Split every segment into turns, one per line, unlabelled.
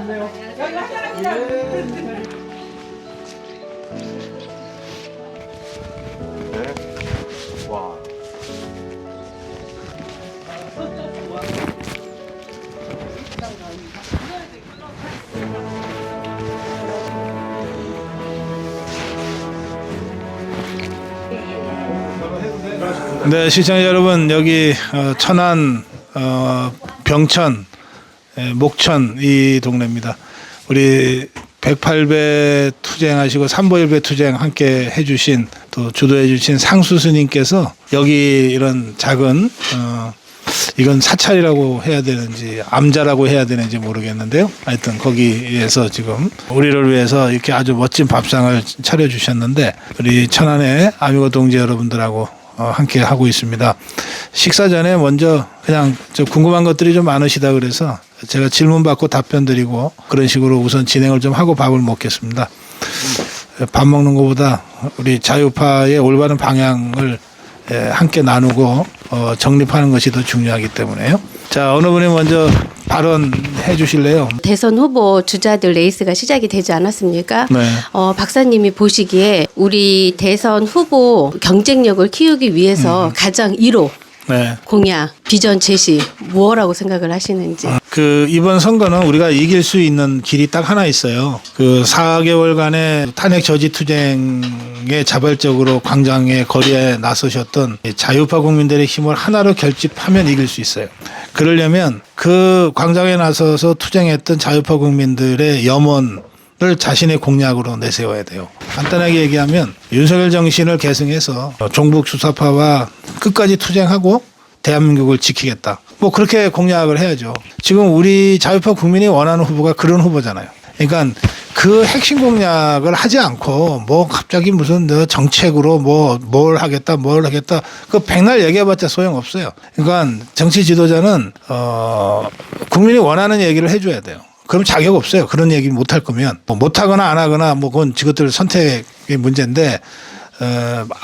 와. 네, 시청자 여러분, 여기 천안, 병천, 목천 이 동네입니다. 우리 108배 투쟁하시고 3보1배 투쟁 함께 해주신 또 주도해주신 상수 스님께서 여기 이런 작은 이건 사찰이라고 해야 되는지 암자라고 해야 되는지 모르겠는데요. 하여튼 거기에서 지금 우리를 위해서 이렇게 아주 멋진 밥상을 차려주셨는데 우리 천안의 아미고 동지 여러분들하고 함께 하고 있습니다. 식사 전에 먼저 그냥 궁금한 것들이 좀 많으시다 그래서 제가 질문 받고 답변 드리고 그런 식으로 우선 진행을 좀 하고 밥을 먹겠습니다. 밥 먹는 것보다 우리 자유파의 올바른 방향을 함께 나누고 정립하는 것이 더 중요하기 때문에요. 자, 어느 분이 먼저 발언해 주실래요?
대선 후보 주자들 레이스가 시작이 되지 않았습니까?
네.
박사님이 보시기에 우리 대선 후보 경쟁력을 키우기 위해서 가장 1호
네.
공약, 비전 제시 무엇라고 생각을 하시는지.
이번 선거는 우리가 이길 수 있는 길이 딱 하나 있어요. 4개월간의 탄핵 저지 투쟁에 자발적으로 광장의 거리에 나서셨던 자유파 국민들의 힘을 하나로 결집하면 이길 수 있어요. 그러려면 그 광장에 나서서 투쟁했던 자유파 국민들의 염원을 자신의 공약으로 내세워야 돼요. 간단하게 얘기하면 윤석열 정신을 계승해서 종북 주사파와 끝까지 투쟁하고 대한민국을 지키겠다. 뭐 그렇게 공약을 해야죠. 지금 우리 자유파 국민이 원하는 후보가 그런 후보잖아요. 그러니까 그 핵심 공약을 하지 않고 뭐 갑자기 무슨 정책으로 뭘 하겠다 그 백날 얘기해봤자 소용없어요. 그러니까 정치 지도자는 국민이 원하는 얘기를 해줘야 돼요. 그럼 자격 없어요. 그런 얘기 못 할 거면 못하거나 안 하거나 뭐 그건 그것들 선택의 문제인데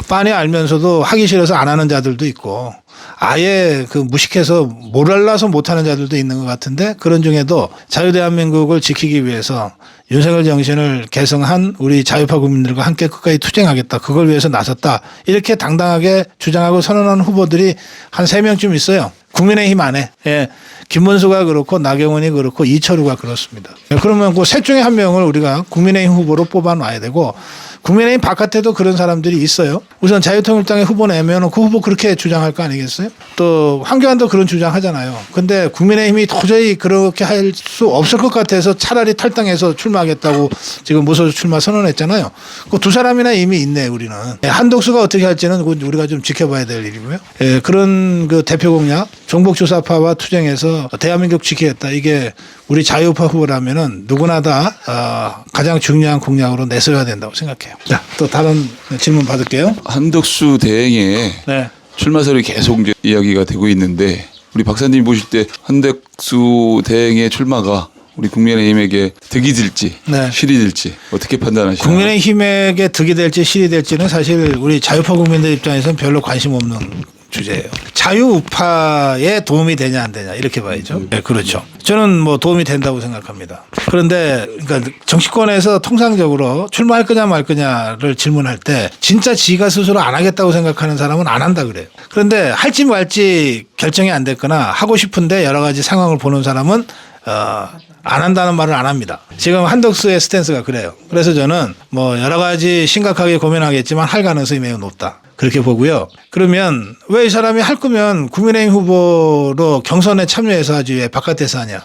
빤히 알면서도 하기 싫어서 안 하는 자들도 있고 아예 무식해서 몰라서 못하는 자들도 있는 것 같은데 그런 중에도 자유대한민국을 지키기 위해서 윤석열 정신을 계승한 우리 자유파 국민들과 함께 끝까지 투쟁하겠다. 그걸 위해서 나섰다. 이렇게 당당하게 주장하고 선언하는 후보들이 한 3명쯤 있어요. 국민의힘 안에. 예. 김문수가 그렇고 나경원이 그렇고 이철우가 그렇습니다. 그러면 그 셋 중에 한 명을 우리가 국민의힘 후보로 뽑아놔야 되고 국민의힘 바깥에도 그런 사람들이 있어요. 우선 자유통일당의 후보 내면 그 후보 그렇게 주장할 거 아니겠어요? 또 황교안도 그런 주장하잖아요. 근데 국민의힘이 도저히 그렇게 할 수 없을 것 같아서 차라리 탈당해서 출마하겠다고 지금 무소속 출마 선언했잖아요. 그 두 사람이나 이미 있네 우리는. 한독수가 어떻게 할지는 우리가 좀 지켜봐야 될 일이고요. 그런 대표 공약 종북주사파와 투쟁해서 대한민국 지키겠다. 이게 우리 자유파 후보라면은 누구나 다 가장 중요한 공약으로 내세워야 된다고 생각해요. 자, 또 다른 질문 받을게요.
한덕수 대행의
네.
출마설이 계속 이제 이야기가 되고 있는데 우리 박사님 보실 때 한덕수 대행의 출마가 우리 국민의힘에게 득이 될지
네.
실이 될지 어떻게 판단하시나요?
국민의힘에게 득이 될지 실이 될지는 사실 우리 자유파 국민들 입장에서는 별로 관심 없는 주제예요. 자유우파에 도움이 되냐 안 되냐 이렇게 봐야죠. 네, 그렇죠. 저는 뭐 도움이 된다고 생각합니다. 그런데 그러니까 정치권에서 통상적으로 출마할 거냐 말 거냐를 질문할 때 진짜 지가 스스로 안 하겠다고 생각하는 사람은 안 한다 그래요. 그런데 할지 말지 결정이 안 됐거나 하고 싶은데 여러 가지 상황을 보는 사람은 안 한다는 말을 안 합니다. 지금 한덕수의 스탠스가 그래요. 그래서 저는 뭐 여러 가지 심각하게 고민하겠지만 할 가능성이 매우 높다. 그렇게 보고요. 그러면 왜 이 사람이 할 거면 국민의힘 후보로 경선에 참여해서 하지 왜 바깥에서 하냐.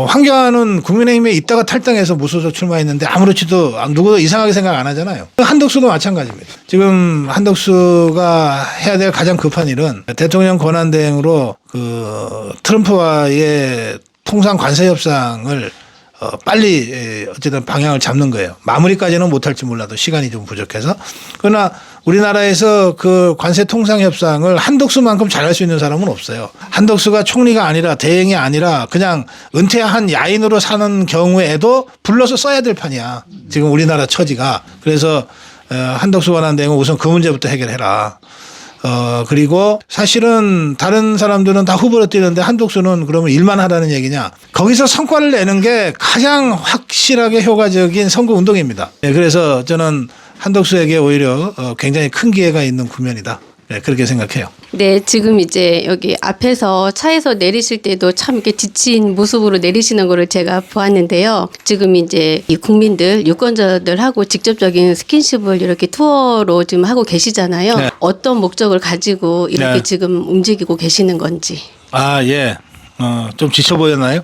황교안은 국민의힘에 있다가 탈당해서 무소속 출마했는데 아무렇지도 누구도 이상하게 생각 안 하잖아요. 한덕수도 마찬가지입니다. 지금 한덕수가 해야 될 가장 급한 일은 대통령 권한대행으로 트럼프와의 통상 관세 협상을 빨리 어쨌든 방향을 잡는 거예요. 마무리까지는 못할지 몰라도 시간이 좀 부족해서. 그러나 우리나라에서 그 관세 통상 협상을 한덕수만큼 잘할 수 있는 사람은 없어요. 한덕수가 총리가 아니라 대행이 아니라 그냥 은퇴한 야인으로 사는 경우에도 불러서 써야 될 판이야. 지금 우리나라 처지가. 그래서 한덕수 권한대행은 우선 그 문제부터 해결해라. 그리고 사실은 다른 사람들은 다 후보로 뛰는데 한독수는 그러면 일만 하라는 얘기냐. 거기서 성과를 내는 게 가장 확실하게 효과적인 선거 운동입니다. 네, 그래서 저는 한독수에게 오히려 굉장히 큰 기회가 있는 국면이다. 네, 그렇게 생각해요.
네, 지금 이제 여기 앞에서 차에서 내리실 때도 참 이렇게 지친 모습으로 내리시는 거를 제가 보았는데요. 지금 이제 이 국민들, 유권자들하고 직접적인 스킨십을 이렇게 투어로 지금 하고 계시잖아요.
네.
어떤 목적을 가지고 이렇게
네.
지금 움직이고 계시는 건지.
아, 예. 좀 지쳐 보였나요?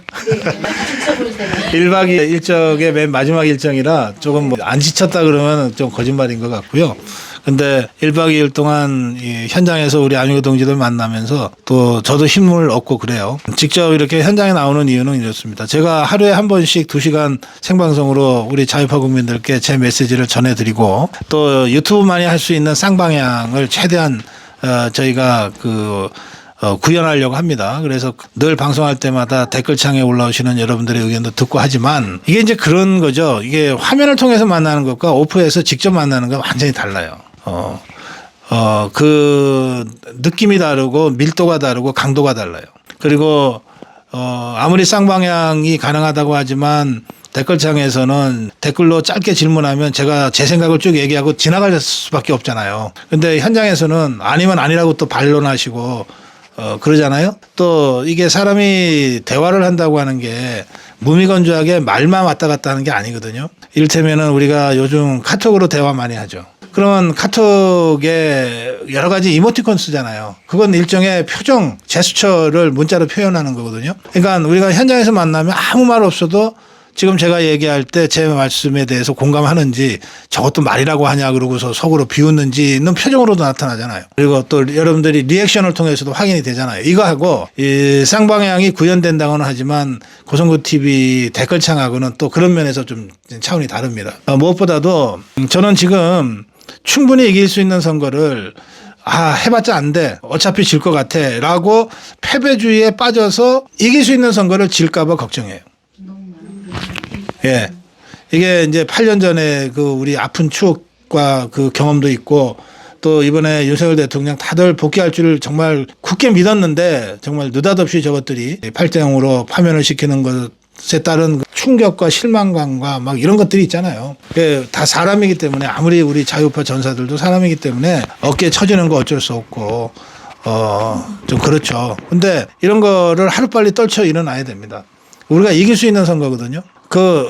네,
1박 2일 일정의 맨 마지막 일정이라 조금 안 지쳤다 그러면 좀 거짓말인 것 같고요. 근데 1박 2일 동안 이 현장에서 우리 아미고 동지들 만나면서 또 저도 힘을 얻고 그래요. 직접 이렇게 현장에 나오는 이유는 이렇습니다. 제가 하루에 한 번씩 2시간 생방송으로 우리 자유파 국민들께 제 메시지를 전해드리고 또 유튜브만이 할 수 있는 쌍방향을 최대한 저희가 구현하려고 합니다. 그래서 늘 방송할 때마다 댓글창에 올라오시는 여러분들의 의견도 듣고 하지만 이게 이제 그런 거죠. 이게 화면을 통해서 만나는 것과 오프에서 직접 만나는 건 완전히 달라요. 그 느낌이 다르고 밀도가 다르고 강도가 달라요. 그리고 아무리 쌍방향이 가능하다고 하지만 댓글창에서는 댓글로 짧게 질문하면 제가 제 생각을 쭉 얘기하고 지나갈 수밖에 없잖아요. 근데 현장에서는 아니면 아니라고 또 반론하시고 그러잖아요. 또 이게 사람이 대화를 한다고 하는 게 무미건조하게 말만 왔다 갔다 하는 게 아니거든요. 이를테면은 우리가 요즘 카톡으로 대화 많이 하죠. 그러면 카톡에 여러 가지 이모티콘 쓰잖아요. 그건 일종의 표정, 제스처를 문자로 표현하는 거거든요. 그러니까 우리가 현장에서 만나면 아무 말 없어도 지금 제가 얘기할 때 제 말씀에 대해서 공감하는지 저것도 말이라고 하냐 그러고서 속으로 비웃는지는 표정으로도 나타나잖아요. 그리고 또 여러분들이 리액션을 통해서도 확인이 되잖아요. 이거하고 이 쌍방향이 구현된다고는 하지만 고성구 TV 댓글창하고는 또 그런 면에서 좀 차원이 다릅니다. 무엇보다도 저는 지금 충분히 이길 수 있는 선거를 해봤자 안 돼. 어차피 질 것 같아. 라고 패배주의에 빠져서 이길 수 있는 선거를 질까봐 걱정해요. 예. 이게 이제 8년 전에 그 우리 아픈 추억과 그 경험도 있고 또 이번에 윤석열 대통령 다들 복귀할 줄 정말 굳게 믿었는데 정말 느닷없이 저것들이 8대0으로 파면을 시키는 것에 따른 충격과 실망감과 막 이런 것들이 있잖아요. 다 사람이기 때문에 아무리 우리 자유파 전사들도 사람이기 때문에 어깨에 처지는 거 어쩔 수 없고 좀 그렇죠. 근데 이런 거를 하루빨리 떨쳐 일어나야 됩니다. 우리가 이길 수 있는 선거거든요.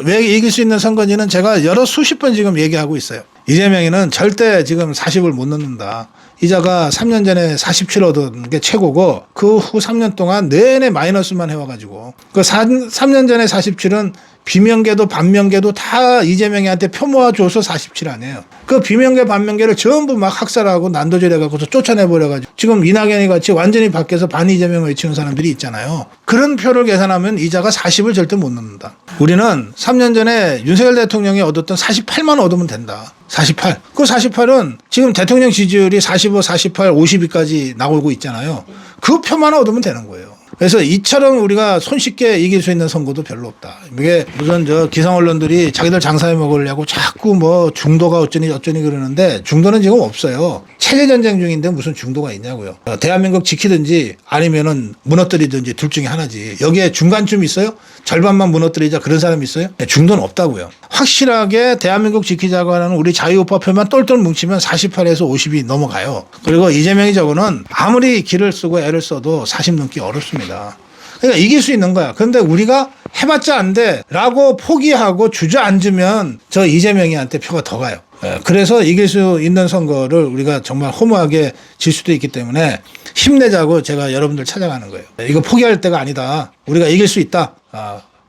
왜 이길 수 있는 선거인지는 제가 수십 번 지금 얘기하고 있어요. 이재명이는 절대 지금 40을 못 넣는다. 이자가 3년 전에 47 얻은 게 최고고 그 후 3년 동안 내내 마이너스만 해와가지고 그 3년 전에 47은 비명계도 반명계도 다 이재명이한테 표 모아줘서 47 아니에요. 그 비명계 반명계를 전부 막 학살하고 난도질해갖고서 쫓아내버려가지고 지금 이낙연이 같이 완전히 밖에서 반 이재명을 외치는 사람들이 있잖아요. 그런 표를 계산하면 이자가 40을 절대 못 넣는다. 우리는 3년 전에 윤석열 대통령이 얻었던 48만 얻으면 된다. 48. 그 48은 지금 대통령 지지율이 45, 48, 52까지 나오고 있잖아요. 그 표만 얻으면 되는 거예요. 그래서 이처럼 우리가 손쉽게 이길 수 있는 선거도 별로 없다. 이게 무슨 기성 언론들이 자기들 장사해 먹으려고 자꾸 중도가 어쩌니 그러는데 중도는 지금 없어요. 체제 전쟁 중인데 무슨 중도가 있냐고요. 대한민국 지키든지 아니면은 무너뜨리든지 둘 중에 하나지. 여기에 중간쯤 있어요? 절반만 무너뜨리자 그런 사람이 있어요? 네, 중도는 없다고요. 확실하게 대한민국 지키자고 하는 우리 자유우파 표만 똘똘 뭉치면 48에서 50이 넘어가요. 그리고 이재명이 저거는 아무리 기를 쓰고 애를 써도 40 넘기 어렵습니다. 그러니까 이길 수 있는 거야. 그런데 우리가 해봤자 안 돼 라고 포기하고 주저앉으면 저 이재명이한테 표가 더 가요. 그래서 이길 수 있는 선거를 우리가 정말 허무하게 질 수도 있기 때문에 힘내자고 제가 여러분들 찾아가는 거예요. 이거 포기할 때가 아니다. 우리가 이길 수 있다.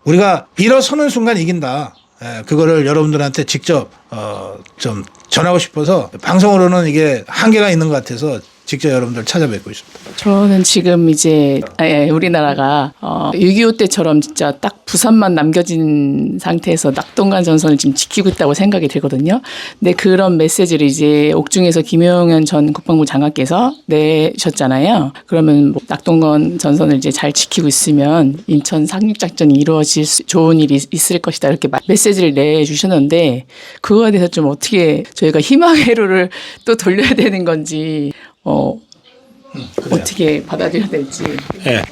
우리가 일어서는 순간 이긴다. 그거를 여러분들한테 직접 좀 전하고 싶어서 방송으로는 이게 한계가 있는 것 같아서 직접 여러분들 찾아뵙고 있습니다.
저는 지금 이제 우리나라가 6.25 때처럼 진짜 딱 부산만 남겨진 상태에서 낙동강 전선을 지금 지키고 있다고 생각이 들거든요. 근데 그런 메시지를 이제 옥중에서 김용현 전 국방부 장관께서 내셨잖아요. 그러면 낙동강 전선을 이제 잘 지키고 있으면 인천 상륙작전이 이루어질 좋은 일이 있을 것이다 이렇게 메시지를 내주셨는데 그거에 대해서 좀 어떻게 저희가 희망의 회로를 또 돌려야 되는 건지 어떻게 받아들여야 될지.
예.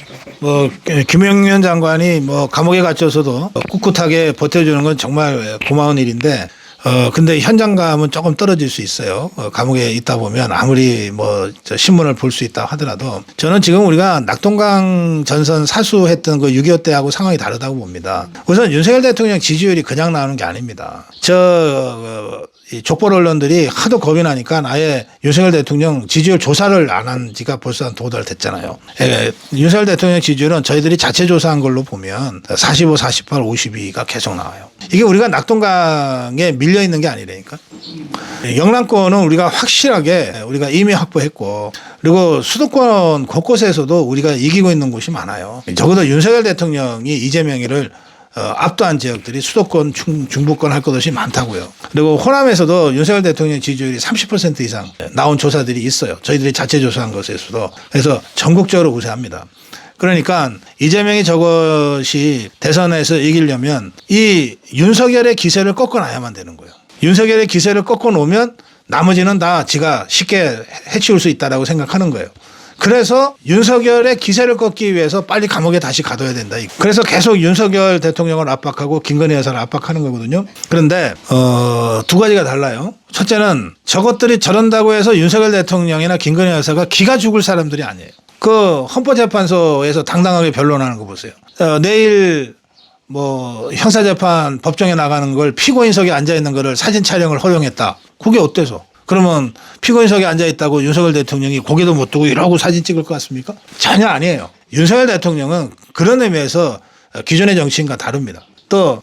뭐 김영현 장관이 뭐 감옥에 갇혀서도 꿋꿋하게 버텨주는 건 정말 고마운 일인데 근데 현장감은 조금 떨어질 수 있어요. 감옥에 있다 보면 아무리 뭐 신문을 볼 수 있다 하더라도 저는 지금 우리가 낙동강 전선 사수했던 그 6.25 때하고 상황이 다르다고 봅니다. 우선 윤석열 대통령 지지율이 그냥 나오는 게 아닙니다. 이 족벌 언론들이 하도 겁이 나니까 아예 윤석열 대통령 지지율 조사를 안 한 지가 벌써 한 2달 됐잖아요. 윤석열 대통령 지지율은 저희들이 자체 조사한 걸로 보면 45, 48, 52가 계속 나와요. 이게 우리가 낙동강에 밀려 있는 게 아니라니까. 영남권은 우리가 확실하게 우리가 이미 확보했고 그리고 수도권 곳곳에서도 우리가 이기고 있는 곳이 많아요. 적어도 윤석열 대통령이 이재명이를 압도한 지역들이 수도권, 중부권 할 것 없이 많다고요. 그리고 호남에서도 윤석열 대통령 지지율이 30% 이상 나온 조사들이 있어요. 저희들이 자체 조사한 것에서도. 그래서 전국적으로 우세합니다. 그러니까 이재명이 저것이 대선에서 이기려면 이 윤석열의 기세를 꺾어놔야만 되는 거예요. 윤석열의 기세를 꺾어놓으면 나머지는 다 지가 쉽게 해치울 수 있다라고 생각하는 거예요. 그래서 윤석열의 기세를 꺾기 위해서 빨리 감옥에 다시 가둬야 된다. 그래서 계속 윤석열 대통령을 압박하고 김건희 여사를 압박하는 거거든요. 그런데 2가지가 달라요. 첫째는 저것들이 저런다고 해서 윤석열 대통령이나 김건희 여사가 기가 죽을 사람들이 아니에요. 그 헌법재판소에서 당당하게 변론하는 거 보세요. 내일 뭐 형사재판 법정에 나가는 걸 피고인석에 앉아 있는 거를 사진 촬영을 허용했다. 그게 어때서? 그러면 피고인석에 앉아있다고 윤석열 대통령이 고개도 못 두고 이러고 사진 찍을 것 같습니까? 전혀 아니에요. 윤석열 대통령은 그런 의미에서 기존의 정치인과 다릅니다. 또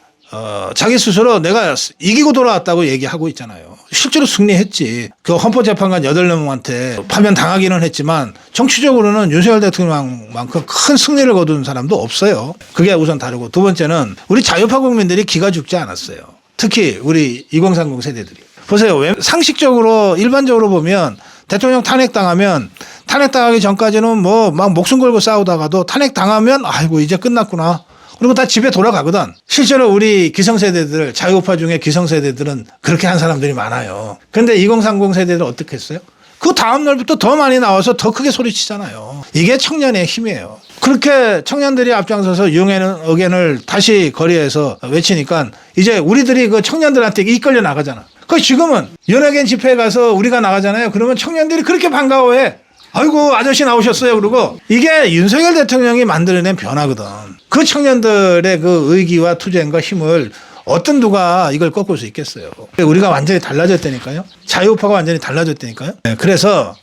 자기 스스로 내가 이기고 돌아왔다고 얘기하고 있잖아요. 실제로 승리했지. 그 헌법재판관 8명한테 파면 당하기는 했지만 정치적으로는 윤석열 대통령만큼 큰 승리를 거둔 사람도 없어요. 그게 우선 다르고 두 번째는 우리 자유파 국민들이 기가 죽지 않았어요. 특히 우리 2030 세대들이. 보세요. 상식적으로 일반적으로 보면 대통령 탄핵당하면 탄핵당하기 전까지는 뭐 막 목숨 걸고 싸우다가도 탄핵당하면 아이고 이제 끝났구나. 그리고 다 집에 돌아가거든. 실제로 우리 기성세대들 자유우파 중에 기성세대들은 그렇게 한 사람들이 많아요. 그런데 2030 세대들 어떻게 했어요? 그 다음 날부터 더 많이 나와서 더 크게 소리치잖아요. 이게 청년의 힘이에요. 그렇게 청년들이 앞장서서 유행하는 의견을 다시 거리에서 외치니까 이제 우리들이 그 청년들한테 이끌려 나가잖아. 그 지금은 연예계 집회에 가서 우리가 나가잖아요. 그러면 청년들이 그렇게 반가워해. 아이고 아저씨 나오셨어요. 그러고 이게 윤석열 대통령이 만들어낸 변화거든. 그 청년들의 그 의기와 투쟁과 힘을 어떤 누가 이걸 꺾을 수 있겠어요. 우리가 완전히 달라졌다니까요. 자유우파가 완전히 달라졌다니까요. 그래서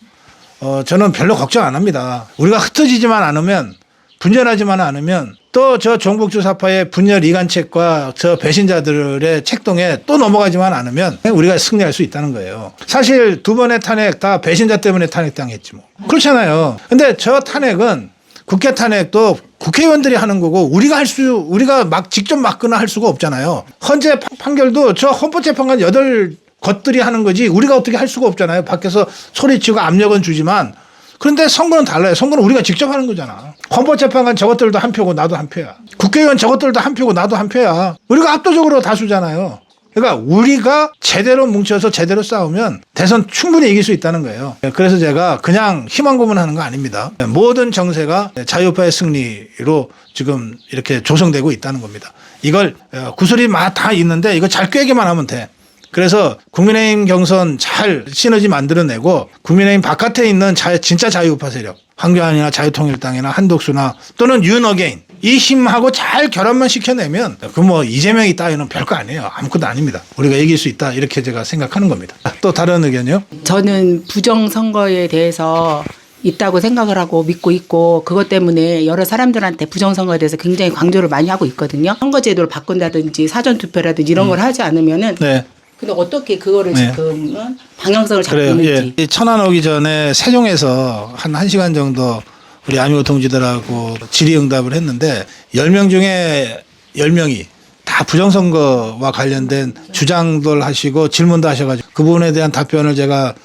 저는 별로 걱정 안 합니다. 우리가 흩어지지만 않으면 분열하지만 않으면 또 저 종북주사파의 분열 이간책과 저 배신자들의 책동에 또 넘어가지만 않으면 우리가 승리할 수 있다는 거예요. 사실 2번의 탄핵 다 배신자 때문에 탄핵당했지 뭐. 그렇잖아요. 근데 저 탄핵은 국회 탄핵도 국회의원들이 하는 거고 우리가 막 직접 막거나 할 수가 없잖아요. 헌재 판결도 저 헌법재판관 8것들이 하는 거지 우리가 어떻게 할 수가 없잖아요. 밖에서 소리치고 압력은 주지만 그런데 선거는 달라요. 선거는 우리가 직접 하는 거잖아. 헌법재판관 저것들도 한 표고 나도 한 표야. 국회의원 저것들도 한 표고 나도 한 표야. 우리가 압도적으로 다수잖아요. 그러니까 우리가 제대로 뭉쳐서 제대로 싸우면 대선 충분히 이길 수 있다는 거예요. 그래서 제가 그냥 희망 고문하는 거 아닙니다. 모든 정세가 자유파의 승리로 지금 이렇게 조성되고 있다는 겁니다. 이걸 구슬이 다 있는데 이거 잘 꿰기만 하면 돼. 그래서 국민의힘 경선 잘 시너지 만들어내고 국민의힘 바깥에 있는 진짜 자유우파 세력 황교안이나 자유통일당이나 한독수나 또는 윤어게인 이 힘하고 잘 결합만 시켜내면 그 뭐 이재명이 따위는 별거 아니에요. 아무것도 아닙니다. 우리가 이길 수 있다 이렇게 제가 생각하는 겁니다. 또 다른 의견이요?
저는 부정선거에 대해서 있다고 생각을 하고 믿고 있고 그것 때문에 여러 사람들한테 부정선거에 대해서 굉장히 강조를 많이 하고 있거든요. 선거제도를 바꾼다든지 사전투표라든지 이런 걸 하지 않으면은
네.
근데 어떻게 그거를 지금은 방향성을 잡고
그래요.
있는지.
예. 천안 오기 전에 세종에서 한 1시간 정도 우리 아미고 동지들하고 질의응답을 했는데 10명 중에 10명이 다 부정선거와 관련된 주장들 하시고 질문도 하셔가지고 그 부분에 대한 답변을 제가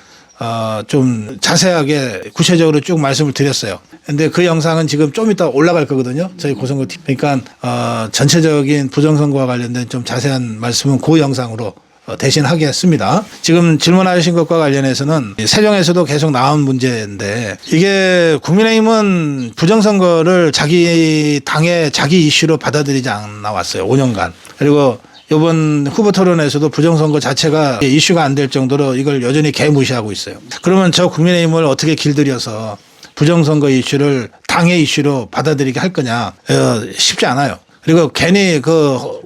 좀 자세하게 구체적으로 쭉 말씀을 드렸어요. 근데 그 영상은 지금 좀 이따 올라갈 거거든요. 저희 고선거 팀. 그러니까 전체적인 부정선거와 관련된 좀 자세한 말씀은 그 영상으로 대신 하겠습니다. 지금 질문하신 것과 관련해서는 세종에서도 계속 나온 문제인데 이게 국민의힘은 부정선거를 자기 당의 자기 이슈로 받아들이지 않아 왔어요. 5년간. 그리고 이번 후보 토론에서도 부정선거 자체가 이슈가 안 될 정도로 이걸 여전히 개무시하고 있어요. 그러면 저 국민의힘을 어떻게 길들여서 부정선거 이슈를 당의 이슈로 받아들이게 할 거냐? 쉽지 않아요. 그리고 괜히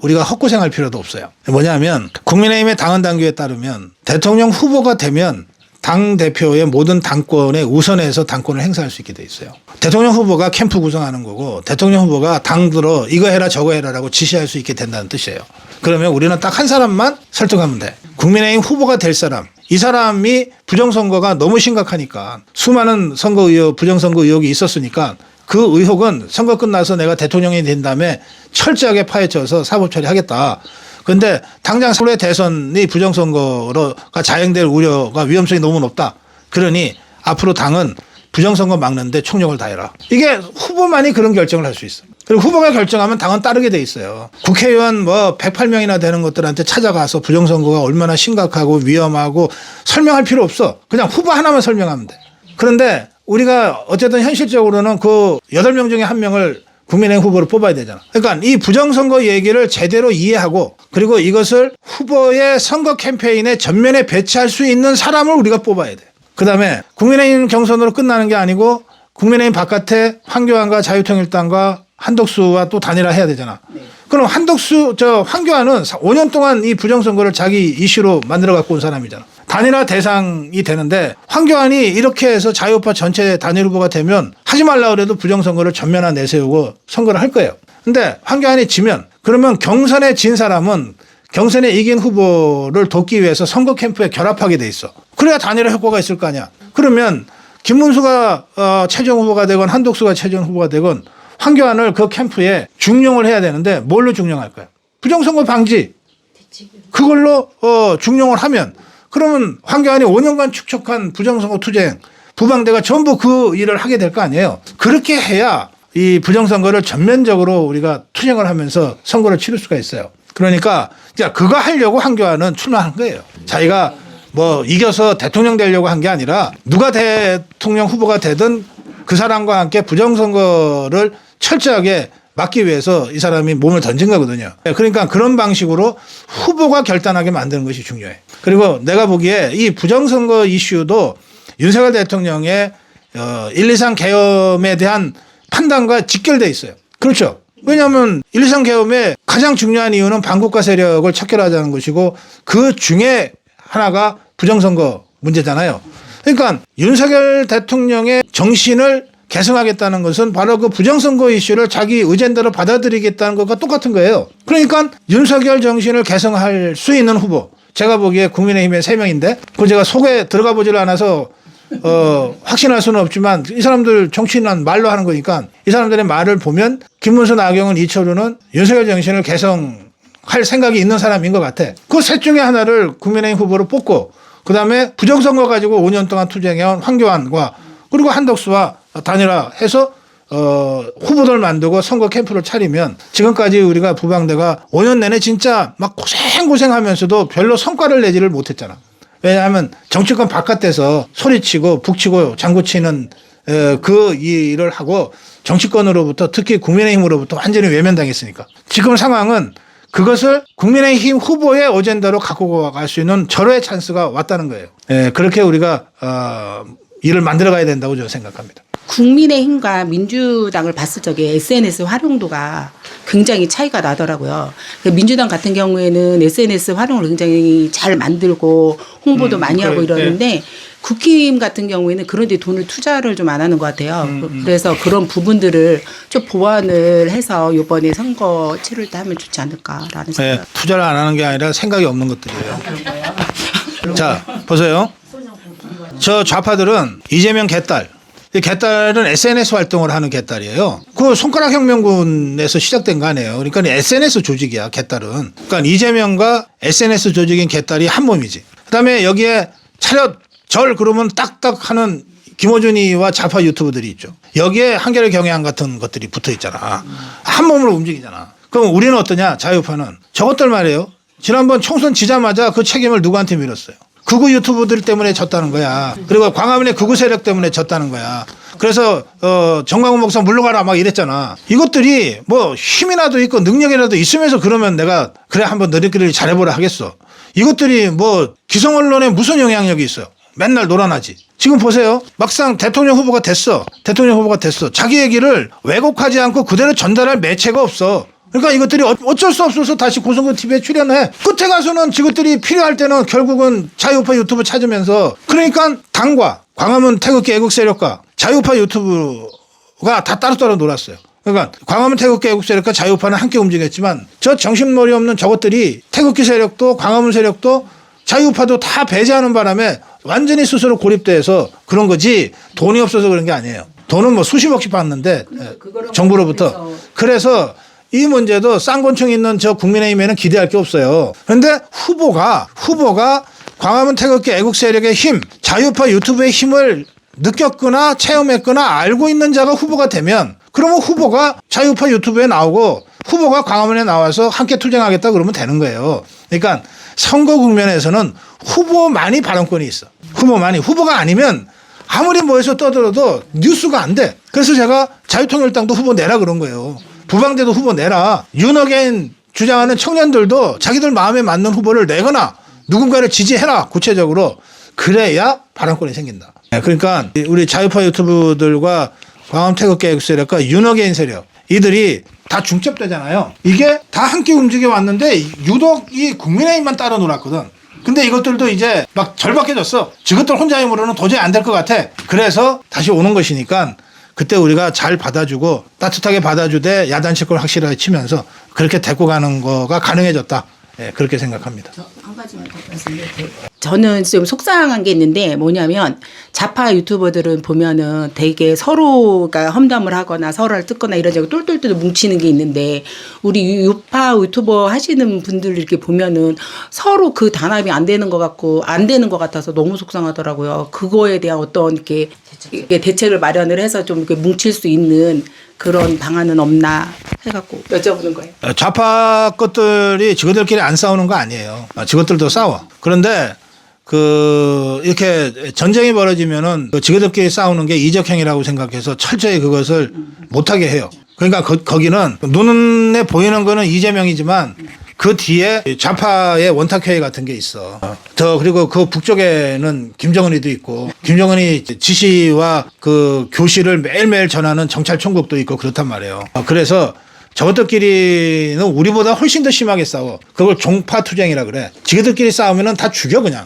우리가 헛고생할 필요도 없어요. 뭐냐면 국민의힘의 당헌 당규에 따르면 대통령 후보가 되면 당 대표의 모든 당권에 우선해서 당권을 행사할 수 있게 돼 있어요. 대통령 후보가 캠프 구성하는 거고 대통령 후보가 당들어 이거 해라 저거 해라라고 지시할 수 있게 된다는 뜻이에요. 그러면 우리는 딱 한 사람만 설득하면 돼. 국민의힘 후보가 될 사람. 이 사람이 부정선거가 너무 심각하니까 수많은 부정선거 의혹이 있었으니까 그 의혹은 선거 끝나서 내가 대통령이 된 다음에 철저하게 파헤쳐서 사법 처리하겠다. 그런데 당장 올해 대선이 부정선거가 자행될 우려가 위험성이 너무 높다. 그러니 앞으로 당은 부정선거 막는데 총력을 다해라. 이게 후보만이 그런 결정을 할 수 있어. 그리고 후보가 결정하면 당은 따르게 돼 있어요. 국회의원 108명이나 되는 것들한테 찾아가서 부정선거가 얼마나 심각하고 위험하고 설명할 필요 없어. 그냥 후보 하나만 설명하면 돼. 그런데 우리가 어쨌든 현실적으로는 그 8명 중에 1명을 국민의힘 후보로 뽑아야 되잖아. 그러니까 이 부정선거 얘기를 제대로 이해하고 그리고 이것을 후보의 선거 캠페인에 전면에 배치할 수 있는 사람을 우리가 뽑아야 돼. 그다음에 국민의힘 경선으로 끝나는 게 아니고 국민의힘 바깥에 황교안과 자유통일당과 한덕수와 또 단일화 해야 되잖아. 그럼 황교안은 5년 동안 이 부정선거를 자기 이슈로 만들어 갖고 온 사람이잖아. 단일화 대상이 되는데 황교안이 이렇게 해서 자유우파 전체 단일 후보가 되면 하지 말라 그래도 부정선거를 전면화 내세우고 선거를 할 거예요. 근데 황교안이 지면 그러면 경선에 진 사람은 경선에 이긴 후보를 돕기 위해서 선거 캠프에 결합하게 돼 있어. 그래야 단일화 효과가 있을 거 아니야. 그러면 김문수가 최종 후보가 되건 한독수가 최종 후보가 되건 황교안을 그 캠프에 중용을 해야 되는데 뭘로 중용할 거야? 부정선거 방지. 그걸로 중용을 하면 그러면 황교안이 5년간 축적한 부정선거 투쟁 부방대가 전부 그 일을 하게 될 거 아니에요. 그렇게 해야 이 부정선거를 전면적으로 우리가 투쟁을 하면서 선거를 치를 수가 있어요. 그러니까 그거 하려고 황교안은 출마한 거예요. 자기가 이겨서 대통령 되려고 한 게 아니라 누가 대통령 후보가 되든 그 사람과 함께 부정선거를 철저하게 막기 위해서 이 사람이 몸을 던진 거거든요. 그러니까 그런 방식으로 후보가 결단하게 만드는 것이 중요해. 그리고 내가 보기에 이 부정선거 이슈도 윤석열 대통령의 1, 2상 계엄에 대한 판단과 직결돼 있어요. 그렇죠. 왜냐하면 1, 2상 계엄의 가장 중요한 이유는 반국가 세력을 척결하자는 것이고 그 중에 하나가 부정선거 문제잖아요. 그러니까 윤석열 대통령의 정신을 개성하겠다는 것은 바로 그 부정선거 이슈를 자기 의젠대로 받아들이겠다는 것과 똑같은 거예요. 그러니까 윤석열 정신을 개성할 수 있는 후보. 제가 보기에 국민의힘에 3명인데 그 제가 속에 들어가 보질 않아서 확신할 수는 없지만 이 사람들 정치인은 말로 하는 거니까 이 사람들의 말을 보면 김문수, 나경원, 이철우는 윤석열 정신을 개성할 생각이 있는 사람인 것 같아. 그 셋 중에 하나를 국민의힘 후보로 뽑고 그다음에 부정선거 가지고 5년 동안 투쟁해온 황교안과 그리고 한덕수와 단일화해서 후보들 만들고 선거 캠프를 차리면 지금까지 우리가 부방대가 5년 내내 진짜 막 고생하면서도 별로 성과를 내지를 못했잖아. 왜냐하면 정치권 바깥에서 소리치고 북치고 장구치는 그 일을 하고 정치권으로부터 특히 국민의힘으로부터 완전히 외면당했으니까. 지금 상황은 그것을 국민의힘 후보의 어젠다로 갖고 갈 수 있는 절호의 찬스가 왔다는 거예요. 그렇게 우리가 일을 만들어 가야 된다고 저는 생각합니다.
국민의힘과 민주당을 봤을 적에 SNS 활용도가 굉장히 차이가 나더라고요. 민주당 같은 경우에는 SNS 활용을 굉장히 잘 만들고 홍보도 많이 하고 이러는데 국힘 같은 경우에는 그런 데 돈을 투자를 좀 안 하는 것 같아요. 그래서 그런 부분들을 좀 보완을 해서 이번에 선거 치를 때 하면 좋지 않을까라는 생각.
투자를 안 하는 게 아니라 생각이 없는 것들이에요. 자, 보세요. 저 좌파들은 이재명 개딸. 이 개딸은 SNS 활동을 하는 개딸이에요. 그 손가락 혁명군에서 시작된 거 아니에요. 그러니까 SNS 조직이야, 개딸은. 그러니까 이재명과 SNS 조직인 개딸이 한 몸이지. 그다음에 여기에 차렷 절 그러면 딱딱 하는 김어준이와 좌파 유튜브들이 있죠. 여기에 한겨레 경향 같은 것들이 붙어 있잖아. 한 몸으로 움직이잖아. 그럼 우리는 어떠냐? 자유파는 저것들 말이에요. 지난번 총선 지자마자 그 책임을 누구한테 밀었어요? 극우 유튜브들 때문에 졌다는 거야. 그리고 광화문의 극우 세력 때문에 졌다는 거야. 그래서 정광훈 목사 물러가라 막 이랬잖아. 이것들이 뭐 힘이라도 있고 능력이라도 있으면서 그러면 내가 그래 한번 너희끼리 잘해보라 하겠어. 이것들이 뭐 기성 언론에 무슨 영향력이 있어요? 맨날 놀아나지. 지금 보세요. 막상 대통령 후보가 됐어. 자기 얘기를 왜곡하지 않고 그대로 전달할 매체가 없어. 그러니까 이것들이 어쩔 수 없어서 다시 고성근 TV에 출연해. 끝에 가서는 이것들이 필요할 때는 결국은 자유우파 유튜브 찾으면서 그러니까 당과 광화문 태극기 애국 세력과 자유우파 유튜브가 다 따로따로 놀았어요. 그러니까 광화문 태극기 애국 세력과 자유우파는 함께 움직였지만 저 정신머리 없는 저것들이 태극기 세력도 광화문 세력도 자유우파도 다 배제하는 바람에 완전히 스스로 고립돼서 그런 거지 돈이 없어서 그런 게 아니에요. 돈은 뭐 수십억씩 받는데 정부로부터. 그래서 이 문제도 쌍권층 있는 저 국민의힘에는 기대할 게 없어요. 그런데 후보가 광화문 태극기 애국 세력의 힘, 자유파 유튜브의 힘을 느꼈거나 체험했거나 알고 있는 자가 후보가 되면 그러면 후보가 자유파 유튜브에 나오고 후보가 광화문에 나와서 함께 투쟁하겠다 그러면 되는 거예요. 그러니까 선거 국면에서는 후보만이 발언권이 있어. 후보가 아니면 아무리 뭐해서 떠들어도 뉴스가 안 돼. 그래서 제가 자유통일당도 후보 내라 그런 거예요. 부방대도 후보 내라. 윤어게인 주장하는 청년들도 자기들 마음에 맞는 후보를 내거나 누군가를 지지해라. 구체적으로. 그래야 발언권이 생긴다. 그러니까 우리 자유파 유튜브들과 광화문 태극기 애국 세력과 윤어게인 세력 이들이 다 중첩되잖아요. 이게 다 함께 움직여 왔는데 유독 이 국민의힘만 따라 놀았거든. 근데 이것들도 이제 막 절박해졌어. 저것들 혼자 힘으로는 도저히 안 될 것 같아. 그래서 다시 오는 것이니까 그때 우리가 잘 받아주고 따뜻하게 받아주되 야단칠 확실하게 치면서 그렇게 데리고 가는 거가 가능해졌다. 예, 그렇게 생각합니다.
한 가지만 더 말씀드릴게요. 저는 좀 속상한 게 있는데 뭐냐면 좌파 유튜버들은 보면은 되게 서로가 험담을 하거나 서로를 뜯거나 이러저러 똘똘똘 뭉치는 게 있는데 우리 유파 유튜버 하시는 분들 이렇게 보면은 서로 그 단합이 안 되는 것 같고 안 되는 것 같아서 너무 속상하더라고요. 그거에 대한 어떤 이렇게 대책을 마련을 해서 좀 이렇게 뭉칠 수 있는 그런 방안은 없나 해갖고 여쭤보는 거예요.
좌파 것들이 지그들끼리 안 싸우는 거 아니에요. 지그들도 싸워. 그런데 이렇게 전쟁이 벌어지면은 지그들끼리 싸우는 게 이적행위라고 생각해서 철저히 그것을 못하게 해요. 그러니까 거기는 눈에 보이는 거는 이재명이지만 그 뒤에 좌파의 원탁회의 같은 게 있어. 그리고 그 북쪽에는 김정은이도 있고, 김정은이 지시와 그 교시를 매일매일 전하는 정찰총국도 있고 그렇단 말이에요. 그래서 저것들끼리는 우리보다 훨씬 더 심하게 싸워. 그걸 종파투쟁이라 그래. 지그들끼리 싸우면은 다 죽여 그냥.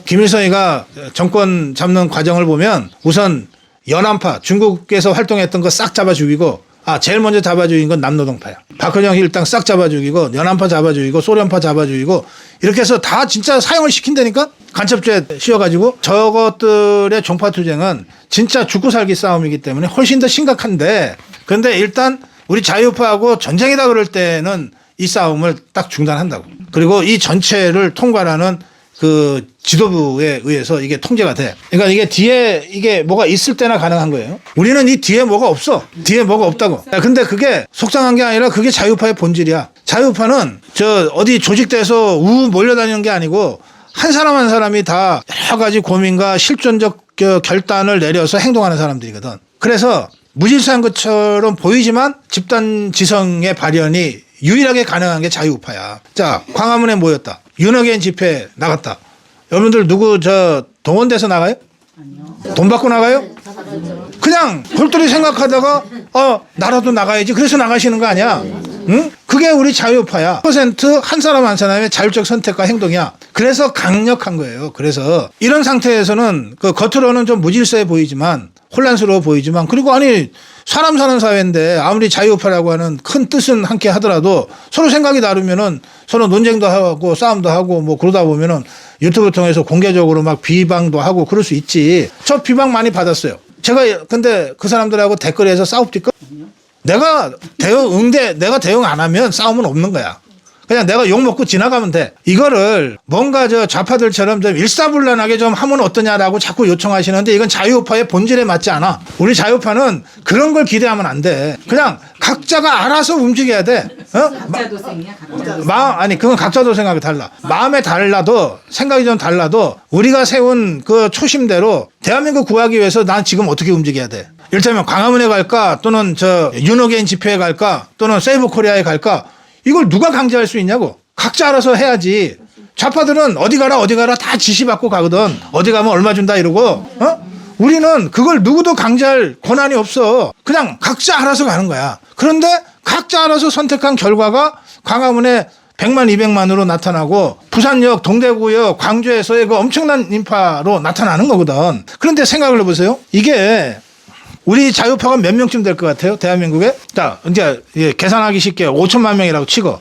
김일성이가 정권 잡는 과정을 보면 우선 연안파 중국에서 활동했던 거 싹 잡아 죽이고 제일 먼저 잡아 죽인 건 남노동파야. 박헌영 일당 싹 잡아 죽이고 연안파 잡아 죽이고 소련파 잡아 죽이고 이렇게 해서 다 진짜 사형을 시킨다니까? 간첩죄 씌워가지고. 저것들의 종파투쟁은 진짜 죽고 살기 싸움이기 때문에 훨씬 더 심각한데, 근데 일단 우리 자유파하고 전쟁이다 그럴 때는 이 싸움을 딱 중단한다고. 그리고 이 전체를 통과하는 그 지도부에 의해서 이게 통제가 돼. 그러니까 이게 뒤에 이게 뭐가 있을 때나 가능한 거예요. 우리는 이 뒤에 뭐가 없어. 뒤에 뭐가 없다고. 근데 그게 속상한 게 아니라 그게 자유파의 본질이야. 자유파는 어디 조직돼서 몰려다니는 게 아니고 한 사람 한 사람이 다 여러 가지 고민과 실존적 결단을 내려서 행동하는 사람들이거든. 그래서 무질서한 것처럼 보이지만 집단 지성의 발현이 유일하게 가능한 게 자유우파야. 자, 광화문에 모였다. 윤어게인 집회 나갔다. 여러분들 누구 동원돼서 나가요? 아니요. 돈 받고 나가요? 그냥 골똘히 생각하다가 나라도 나가야지. 그래서 나가시는 거 아니야? 응? 그게 우리 자유파야. 한 사람 한 사람의 자율적 선택과 행동이야. 그래서 강력한 거예요. 그래서 이런 상태에서는 겉으로는 좀 무질서해 보이지만 혼란스러워 보이지만 그리고 사람 사는 사회인데 아무리 자유파라고 하는 큰 뜻은 함께 하더라도 서로 생각이 다르면은 서로 논쟁도 하고 싸움도 하고 뭐 그러다 보면은 유튜브 통해서 공개적으로 막 비방도 하고 그럴 수 있지. 저 비방 많이 받았어요. 근데 그 사람들하고 댓글에서 싸웁니까? 내가 대응 안 하면 싸움은 없는 거야. 그냥 내가 욕 먹고 지나가면 돼. 이거를 뭔가 좌파들처럼 좀 일사불란하게 좀 하면 어떠냐라고 자꾸 요청하시는데 이건 자유파의 본질에 맞지 않아. 우리 자유파는 그런 걸 기대하면 안 돼. 그냥 각자가 알아서 움직여야 돼.
각자 도생이야, 각자 도생.
아니 그건 각자도 생각이 달라. 마음에 달라도 생각이 좀 달라도 우리가 세운 그 초심대로 대한민국 구하기 위해서 난 지금 어떻게 움직여야 돼. 이를테면 광화문에 갈까 또는 저 윤호개인 집회에 갈까 또는 세이브 코리아에 갈까 이걸 누가 강제할 수 있냐고. 각자 알아서 해야지. 좌파들은 어디 가라 다 지시받고 가거든. 어디 가면 얼마 준다 이러고. 우리는 그걸 누구도 강제할 권한이 없어. 그냥 각자 알아서 가는 거야. 그런데 각자 알아서 선택한 결과가 광화문에 100만, 200만으로 나타나고 부산역, 동대구역, 광주에서의 그 엄청난 인파로 나타나는 거거든. 그런데 생각을 해보세요. 이게 우리 자유파가 몇 명쯤 될 것 같아요? 대한민국에? 자, 이제 계산하기 쉽게 5천만 명이라고 치고.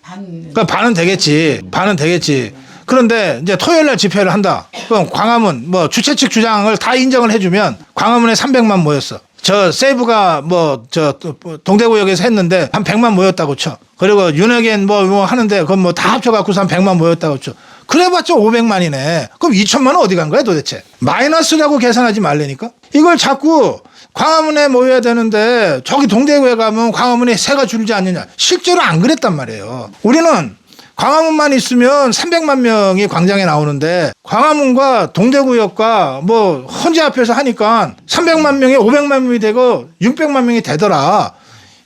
그러니까 반은 되겠지. 반은 되겠지. 그런데 이제 토요일 날 집회를 한다. 그럼 광화문 뭐 주최 측 주장을 다 인정을 해주면 광화문에 300만 모였어. 저 세이브가 뭐 저 동대구역에서 했는데 한 100만 모였다고 쳐. 그리고 윤핵엔 뭐 하는데 그건 뭐 다 합쳐갖고서 한 100만 모였다고 쳐. 그래봤자 500만이네. 그럼 2천만은 어디 간 거야 도대체? 마이너스라고 계산하지 말라니까. 이걸 자꾸 광화문에 모여야 되는데 저기 동대구에 가면 광화문에 새가 줄지 않느냐. 실제로 안 그랬단 말이에요. 우리는 광화문만 있으면 300만 명이 광장에 나오는데 광화문과 동대구역과 뭐 헌재 앞에서 하니까 300만 명이 500만 명이 되고 600만 명이 되더라.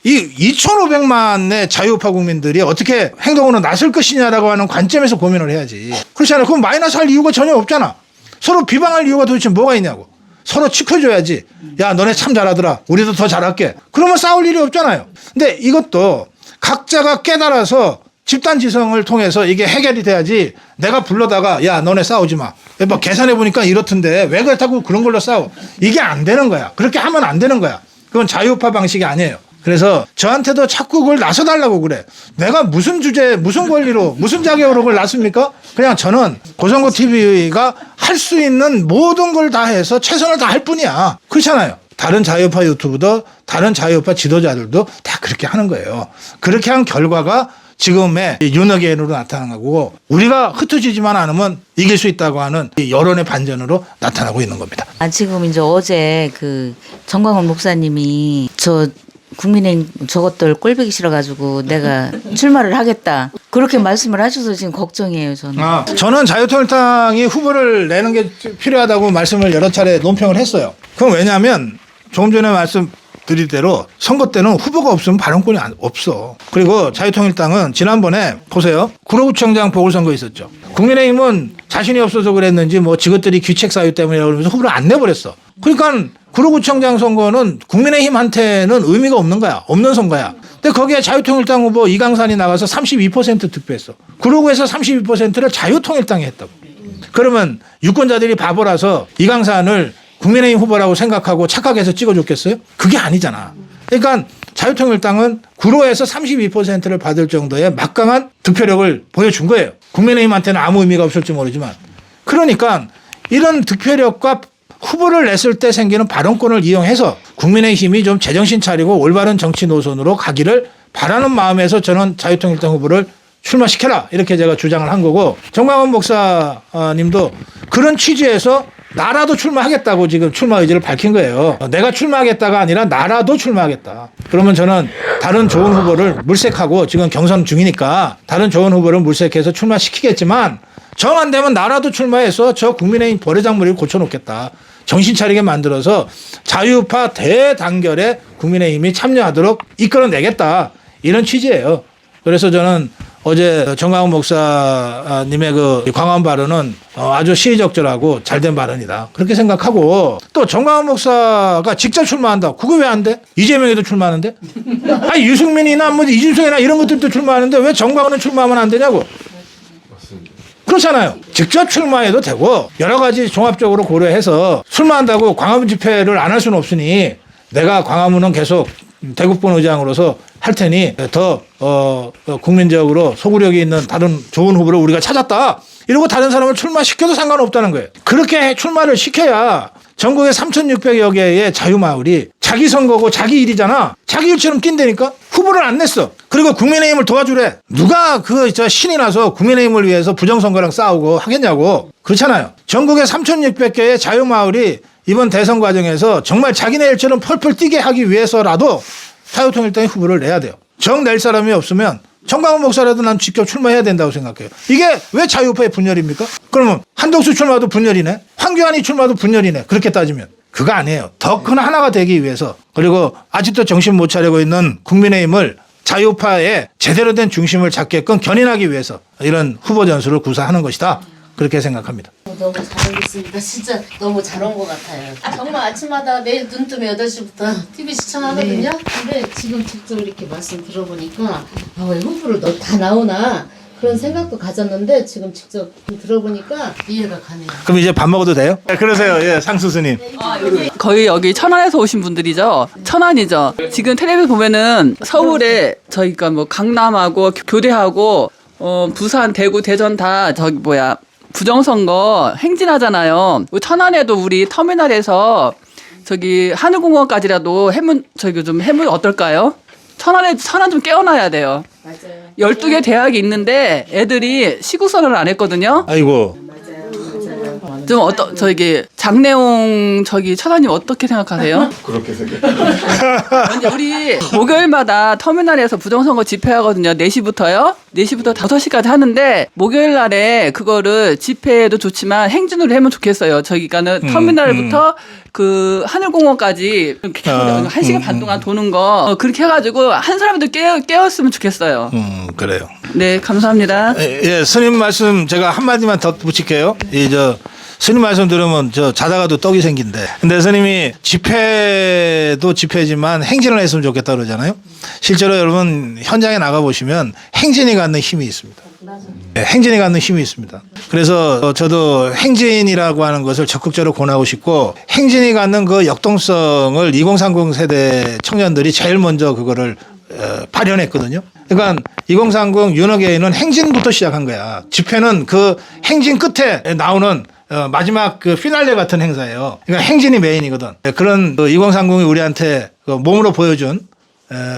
이 2,500만의 자유파 국민들이 어떻게 행동으로 나설 것이냐라고 하는 관점에서 고민을 해야지. 그렇지 않아요? 그럼 마이너스 할 이유가 전혀 없잖아. 서로 비방할 이유가 도대체 뭐가 있냐고. 서로 지켜줘야지. 야, 너네 참 잘하더라. 우리도 더 잘할게. 그러면 싸울 일이 없잖아요. 근데 이것도 각자가 깨달아서 집단지성을 통해서 이게 해결이 돼야지. 내가 불러다가 야, 너네 싸우지 마. 뭐 계산해보니까 이렇던데 왜 그렇다고 그런 걸로 싸워. 이게 안 되는 거야. 그렇게 하면 안 되는 거야. 그건 자유파 방식이 아니에요. 그래서 저한테도 자꾸 그걸 나서달라고 그래. 내가 무슨 주제, 무슨 권리로, 무슨 자격으로 그걸 나섭니까? 그냥 저는 고성고 TV가 할 수 있는 모든 걸 다 해서 최선을 다할 뿐이야. 그렇잖아요. 다른 자유파 유튜브도 다른 자유파 지도자들도 다 그렇게 하는 거예요. 그렇게 한 결과가 지금의 윤핵관으로 나타나는 거고 우리가 흩어지지만 않으면 이길 수 있다고 하는 이 여론의 반전으로 나타나고 있는 겁니다.
지금 이제 어제 그 정광훈 목사님이 저 국민의힘 저것들 꼴보기 싫어가지고 내가 출마를 하겠다 그렇게 말씀을 하셔서 지금 걱정이에요 저는.
저는 자유통일당이 후보를 내는 게 필요하다고 말씀을 여러 차례 논평을 했어요. 그건 왜냐하면 조금 전에 말씀드린 대로 선거 때는 후보가 없으면 발언권이 없어. 그리고 자유통일당은 지난번에 보세요. 구로구청장 보궐선거 있었죠. 국민의힘은 자신이 없어서 그랬는지 뭐 지것들이 귀책 사유 때문에 그러면서 후보를 안 내버렸어. 그러니까 구로구청장 선거는 국민의힘한테는 의미가 없는 거야. 없는 선거야. 근데 거기에 자유통일당 후보 이강산이 나가서 32% 득표했어. 구로구에서 32%를 자유통일당이 했다고. 그러면 유권자들이 바보라서 이강산을 국민의힘 후보라고 생각하고 착각해서 찍어줬겠어요? 그게 아니잖아. 그러니까 자유통일당은 구로에서 32%를 받을 정도의 막강한 득표력을 보여준 거예요. 국민의힘한테는 아무 의미가 없을지 모르지만. 그러니까 이런 득표력과 후보를 냈을 때 생기는 발언권을 이용해서 국민의힘이 좀 제정신 차리고 올바른 정치 노선으로 가기를 바라는 마음에서 저는 자유통일당 후보를 출마시켜라 이렇게 제가 주장을 한 거고 정광훈 목사님도 그런 취지에서 나라도 출마하겠다고 지금 출마 의지를 밝힌 거예요. 내가 출마하겠다가 아니라 나라도 출마하겠다. 그러면 저는 다른 좋은 후보를 물색하고 지금 경선 중이니까 다른 좋은 후보를 물색해서 출마시키겠지만 정 안 되면 나라도 출마해서 저 국민의힘 버르장머리를 고쳐놓겠다. 정신 차리게 만들어서 자유파 대단결에 국민의힘이 참여하도록 이끌어내겠다. 이런 취지예요. 그래서 저는 어제 정광훈 목사님의 그 광화문 발언은 아주 시의적절하고 잘된 발언이다. 그렇게 생각하고 또 정광훈 목사가 직접 출마한다. 그거 왜 안 돼? 이재명에도 출마하는데? 아니 유승민이나 뭐 이준석이나 이런 것들도 출마하는데 왜 정광훈은 출마하면 안 되냐고. 그렇잖아요. 직접 출마해도 되고 여러 가지 종합적으로 고려해서 출마한다고 광화문 집회를 안 할 수는 없으니 내가 광화문은 계속 대국본 의장으로서 할 테니 더 국민적으로 소구력이 있는 다른 좋은 후보를 우리가 찾았다. 이러고 다른 사람을 출마시켜도 상관없다는 거예요. 그렇게 출마를 시켜야 전국에 3,600여 개의 자유마을이 자기 선거고 자기 일이잖아. 자기 일처럼 뛴다니까. 후보를 안 냈어. 그리고 국민의힘을 도와주래. 누가 신이 나서 국민의힘을 위해서 부정선거랑 싸우고 하겠냐고. 그렇잖아요. 전국에 3,600개의 자유마을이 이번 대선 과정에서 정말 자기네 일처럼 펄펄 뛰게 하기 위해서라도 자유통일당의 후보를 내야 돼요. 정 낼 사람이 없으면 정광훈 목사라도 난 직접 출마해야 된다고 생각해요. 이게 왜 자유파의 분열입니까? 그러면 한덕수 출마도 분열이네. 황교안이 출마도 분열이네. 그렇게 따지면. 그거 아니에요. 더 큰 하나가 되기 위해서 그리고 아직도 정신 못 차리고 있는 국민의힘을 자유파의 제대로 된 중심을 잡게끔 견인하기 위해서 이런 후보 전술을 구사하는 것이다. 그렇게 생각합니다.
너무 잘하고 있습니다. 진짜 너무 잘 온 것 같아요. 정말 아침마다 매일 눈 뜨면 8시부터 TV 시청하거든요. 근데 지금 직접 이렇게 말씀 들어보니까 왜 후보를 다 나오나 그런 생각도 가졌는데 지금 직접 들어보니까 이해가 가네요.
그럼 이제 밥 먹어도 돼요? 네, 그러세요. 예, 상수 스님.
거의 여기 천안에서 오신 분들이죠. 천안이죠. 지금 텔레비 보면은 서울에 저희가 뭐 강남하고 교대하고 부산, 대구, 대전 다 부정선거 행진하잖아요. 천안에도 우리 터미널에서 저기 하늘공원까지라도 해문 어떨까요? 천안 좀 깨어나야 돼요. 맞아요. 12개 대학이 있는데 애들이 시국선언을 안 했거든요.
아이고.
좀 장래홍 천안님 어떻게 생각하세요?
그렇게 생각해요.
근데 우리 목요일마다 터미널에서 부정선거 집회하거든요. 4시부터요. 4시부터 5시까지 하는데 목요일 날에 그거를 집회도 좋지만 행진으로 하면 좋겠어요. 저기가는 터미널부터 그 하늘공원까지 1시간 반 동안 도는 거 그렇게 해가지고 한 사람도 깨웠으면 좋겠어요.
그래요.
네, 감사합니다.
예, 스님 말씀 제가 한마디만 더 붙일게요. 스님 말씀 들으면 자다가도 떡이 생긴대. 근데 스님이 집회도 집회지만 행진을 했으면 좋겠다 그러잖아요. 실제로 여러분 현장에 나가보시면 행진이 갖는 힘이 있습니다. 네, 행진이 갖는 힘이 있습니다. 그래서 저도 행진이라고 하는 것을 적극적으로 권하고 싶고 행진이 갖는 그 역동성을 2030 세대 청년들이 제일 먼저 그거를 발현했거든요. 그러니까 2030 윤호계인은 행진부터 시작한 거야. 집회는 그 행진 끝에 나오는 마지막 그 피날레 같은 행사예요. 그러니까 행진이 메인이거든. 그런 2030이 우리한테 몸으로 보여준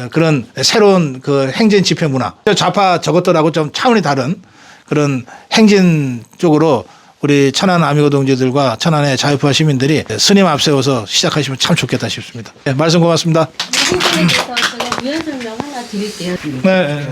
그런 새로운 그 행진 집회 문화. 좌파 저것들하고 좀 차원이 다른 그런 행진 쪽으로 우리 천안 아미고 동지들과 천안의 자유파 시민들이 스님 앞세워서 시작하시면 참 좋겠다 싶습니다. 네, 말씀 고맙습니다.
선생님께서 제가 무연 설명 하나 드릴게요.
네.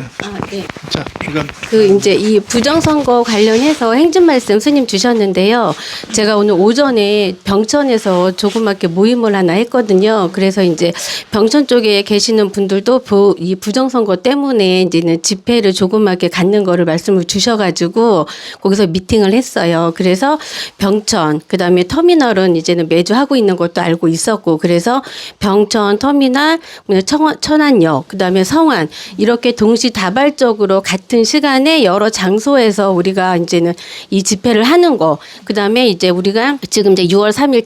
네.
자, 이건
이제 이 부정선거 관련해서 행진 말씀 스님 주셨는데요. 제가 오늘 오전에 병천에서 조그맣게 모임을 하나 했거든요. 그래서 이제 병천 쪽에 계시는 분들도 이 부정선거 때문에 이제는 집회를 조그맣게 갖는 거를 말씀을 주셔가지고 거기서 미팅을 했어요. 그래서 병천, 그 다음에 터미널은 이제는 매주 하고 있는 것도 알고 있었고, 그래서 병천, 터미널, 천안역, 그 다음에 성안, 이렇게 동시다발적으로 같은 시간에 여러 장소에서 우리가 이제는 이 집회를 하는 거, 그 다음에 이제 우리가 지금 이제 6월 3일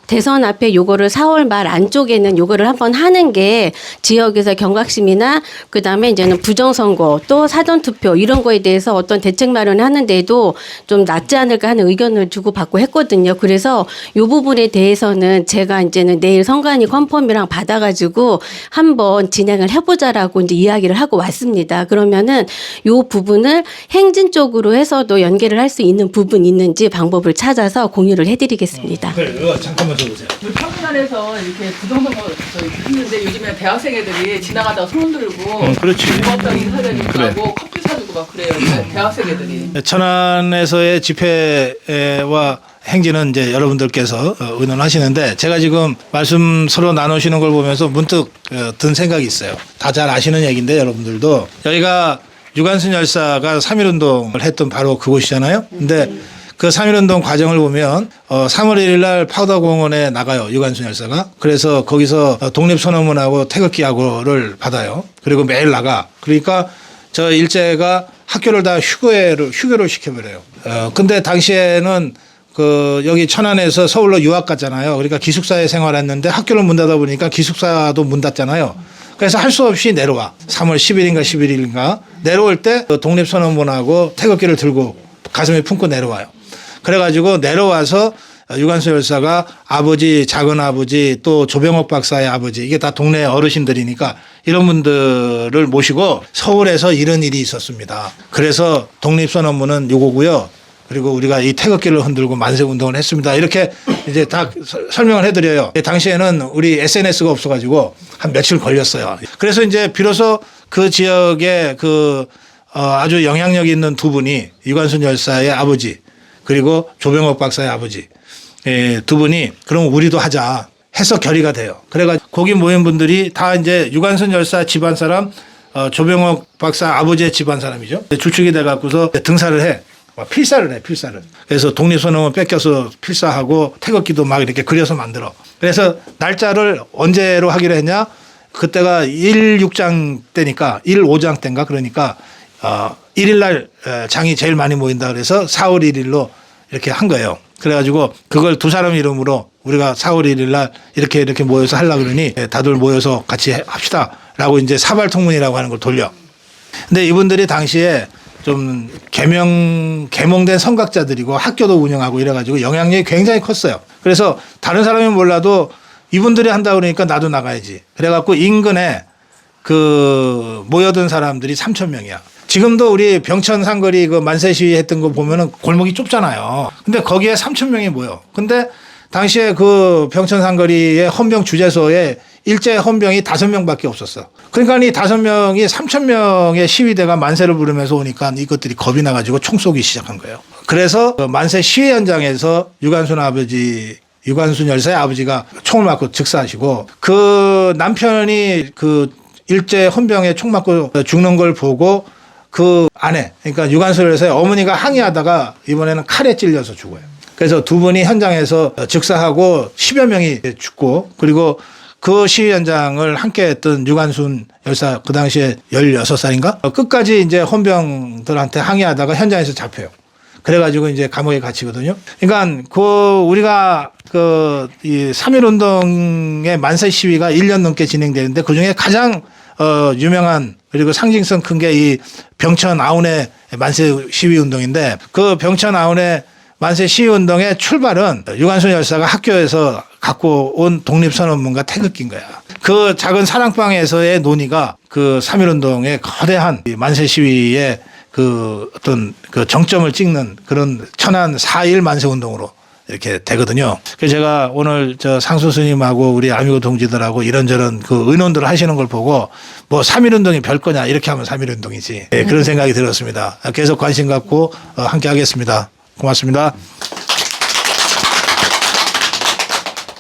대선 앞에 요거를 4월 말 안쪽에는 요거를 한번 하는 게 지역에서 경각심이나 그 다음에 이제는 부정선거 또 사전투표 이런 거에 대해서 어떤 대책 마련을 하는데도 좀 낫지 않을까 하는 의견을 주고받고 했거든요. 그래서 이 부분에 대해서는 제가 이제는 내일 선관위 컨펌이랑 받아가지고 한번 진행을 해보자라고 이제 이야기를 하고 왔습니다. 그러면은 이 부분을 행진 쪽으로 해서도 연계를 할 수 있는 부분이 있는지 방법을 찾아서 공유를 해드리겠습니다.
잠깐만 줘보세요.
터미널에서 이렇게 부정선거 했는데 요즘에 대학생 애들이 지나가다가 손 들고
그렇지.
고맙다고 인사드리고 하고 커피 사주고 막 그래요. 대학생 애들이.
천안에서의 집회와 행진은 이제 여러분들께서 의논하시는데 제가 지금 말씀 서로 나누시는 걸 보면서 문득 든 생각이 있어요. 다 잘 아시는 얘기인데 여러분들도 여기가 유관순 열사가 3.1운동을 했던 바로 그곳이잖아요. 근데 그 3.1운동 과정을 보면 3월 1일 날 파우더공원에 나가요. 유관순 열사가. 그래서 거기서 독립선언문하고 태극기하고를 받아요. 그리고 매일 나가. 그러니까 저 일제가 학교를 다 휴교를 시켜버려요. 근데 당시에는 여기 천안에서 서울로 유학 갔잖아요. 그러니까 기숙사에 생활했는데 학교를 문 닫아 보니까 기숙사도 문 닫잖아요. 그래서 할 수 없이 내려와. 3월 10일인가 11일인가 내려올 때 독립선언문하고 태극기를 들고 가슴에 품고 내려와요. 그래가지고 내려와서 유관순 열사가 아버지, 작은아버지, 또 조병옥 박사의 아버지, 이게 다 동네 어르신들이니까 이런 분들을 모시고 서울에서 이런 일이 있었습니다. 그래서 독립선언문은 요거고요. 그리고 우리가 이 태극기를 흔들고 만세 운동을 했습니다. 이렇게 이제 다 설명을 해드려요. 당시에는 우리 SNS가 없어가지고 한 며칠 걸렸어요. 그래서 이제 비로소 그 지역에 아주 영향력 있는 두 분이 유관순 열사의 아버지 그리고 조병옥 박사의 아버지 두 분이 그럼 우리도 하자 해서 결의가 돼요. 그래가지고 거기 모인 분들이 다 이제 유관순 열사 집안 사람, 조병옥 박사 아버지의 집안 사람이죠. 주축이 돼갖고서 등사를 해. 필사를 해, 필사를. 그래서 독립선언을 뺏겨서 필사하고 태극기도 막 이렇게 그려서 만들어. 그래서 날짜를 언제로 하기로 했냐? 그때가 1.6장 때니까 1.5장 때인가 그러니까 1일 날 장이 제일 많이 모인다 그래서 4월 1일로 이렇게 한 거예요. 그래가지고 그걸 두 사람 이름으로 우리가 4월 1일 날 이렇게 모여서 하려고 그러니 다들 모여서 같이 합시다. 라고 이제 사발통문이라고 하는 걸 돌려. 근데 이분들이 당시에 좀 개몽된 선각자들이고 학교도 운영하고 이래가지고 영향력이 굉장히 컸어요. 그래서 다른 사람이 몰라도 이분들이 한다 그러니까 나도 나가야지. 그래갖고 인근에 모여든 사람들이 3,000명이야. 지금도 우리 병천 상거리 만세 시위 했던 거 보면은 골목이 좁잖아요. 근데 거기에 3,000명이 모여. 근데 당시에 병천 상거리의 헌병 주재소에 일제 헌병이 5명밖에 없었어. 그러니까 이 5명이 3,000명의 시위대가 만세를 부르면서 오니까 이것들이 겁이 나가지고 총 쏘기 시작한 거예요. 그래서 만세 시위 현장에서 유관순 열사의 아버지가 총을 맞고 즉사하시고 그 남편이 일제 헌병에 총 맞고 죽는 걸 보고 그 아내, 그러니까 유관순 열사의 어머니가 항의하다가 이번에는 칼에 찔려서 죽어요. 그래서 두 분이 현장에서 즉사하고 10여 명이 죽고 그리고 그 시위 현장을 함께 했던 유관순 열사 그 당시에 16살인가? 끝까지 이제 헌병들한테 항의하다가 현장에서 잡혀요. 그래가지고 이제 감옥에 갇히거든요. 그러니까 우리가 이 3.1운동의 만세 시위가 1년 넘게 진행되는데 그 중에 가장 유명한 그리고 상징성 큰 게 이 병천 아운의 만세 시위 운동인데 그 병천 아운의 만세 시위 운동의 출발은 유관순 열사가 학교에서 갖고 온 독립선언문과 태극기인 거야. 그 작은 사랑방에서의 논의가 3.1운동의 거대한 만세 시위의 어떤 정점을 찍는 그런 천안 4.1 만세 운동으로 이렇게 되거든요. 그래서 제가 오늘 상수 스님하고 우리 아미고 동지들하고 이런저런 의논들을 하시는 걸 보고 3.1운동이 별거냐 이렇게 하면 3.1운동이지. 그런 생각이 들었습니다. 계속 관심 갖고 함께 하겠습니다. 고맙습니다.